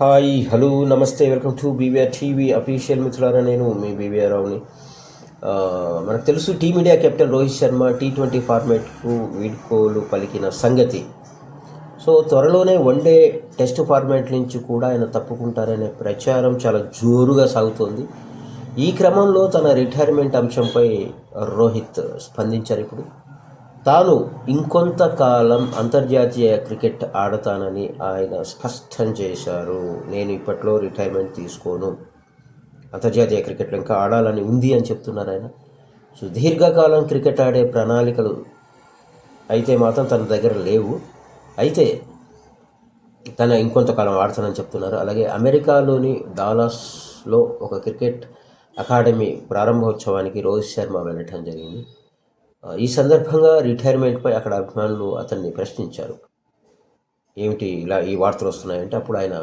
Hi hello నమస్తే welcome to BVR TV official మిత్రులారా, నేను మీ బీవీఆర్ రావుని. మనకు తెలుసు team India captain Rohit Sharma T20 ఫార్మేట్కు వీడ్కోలు పలికిన సంగతి. సో త్వరలోనే వన్డే టెస్ట్ ఫార్మాట్ నుంచి కూడా ఆయన తప్పుకుంటారనే ప్రచారం చాలా జోరుగా సాగుతోంది. ఈ క్రమంలో తన రిటైర్మెంట్ అంశంపై రోహిత్ స్పందించారు. ఇప్పుడు తాను ఇంకొంతకాలం అంతర్జాతీయ క్రికెట్ ఆడతానని ఆయన స్పష్టం చేశారు. నేను ఇప్పట్లో రిటైర్మెంట్ తీసుకోను, అంతర్జాతీయ క్రికెట్లో ఇంకా ఆడాలని ఉంది అని చెప్తున్నారు ఆయన. సుదీర్ఘకాలం క్రికెట్ ఆడే ప్రణాళికలు అయితే మాత్రం తన దగ్గర లేవు. అయితే తన ఇంకొంతకాలం ఆడతానని చెప్తున్నారు. అలాగే అమెరికాలోని డాలస్లో ఒక క్రికెట్ అకాడమీ ప్రారంభోత్సవానికి రోహిత్ శర్మ వెళ్ళటం జరిగింది. ఈ సందర్భంగా రిటైర్మెంట్పై అక్కడ అభిమానులు అతన్ని ప్రశ్నించారు. ఏమిటి ఇలా ఈ వార్తలు వస్తున్నాయంటే అప్పుడు ఆయన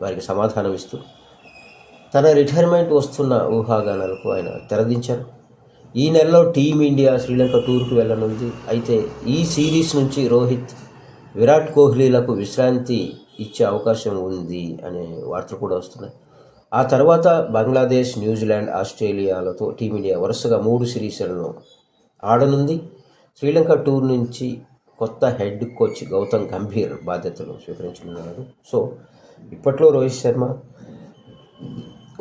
వారికి సమాధానం ఇస్తూ తన రిటైర్మెంట్ వస్తున్న ఊహాగానాలకు ఆయన తెరదించారు. ఈ నెలలో టీమిండియా శ్రీలంక టూర్కు వెళ్ళనుంది. అయితే ఈ సిరీస్ నుంచి రోహిత్, విరాట్ కోహ్లీలకు విశ్రాంతి ఇచ్చే అవకాశం ఉంది అనే వార్తలు కూడా వస్తున్నాయి. ఆ తర్వాత బంగ్లాదేశ్, న్యూజిలాండ్, ఆస్ట్రేలియాలతో టీమిండియా వరుసగా 3 సిరీస్లను ఆడనుంది. శ్రీలంక టూర్ నుంచి కొత్త హెడ్ కోచ్ గౌతమ్ గంభీర్ బాధ్యతలు స్వీకరించనున్నారు. సో ఇప్పట్లో రోహిత్ శర్మ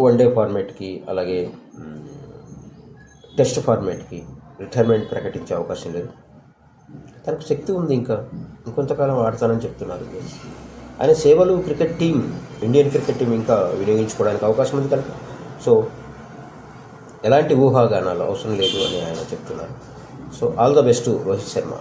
వన్డే ఫార్మాట్కి అలాగే టెస్ట్ ఫార్మాట్కి రిటైర్మెంట్ ప్రకటించే అవకాశం లేదు. తనకు శక్తి ఉంది, ఇంకొంతకాలం ఆడతానని చెప్తున్నారు. ఆయన సేవలు ఇండియన్ క్రికెట్ టీం ఇంకా వినియోగించుకోవడానికి అవకాశం ఉంది కనుక సో ఎలాంటి ఊహాగానాలు అవసరం లేదు అని ఆయన చెప్తున్నారు. So all the best Rohit Sharma.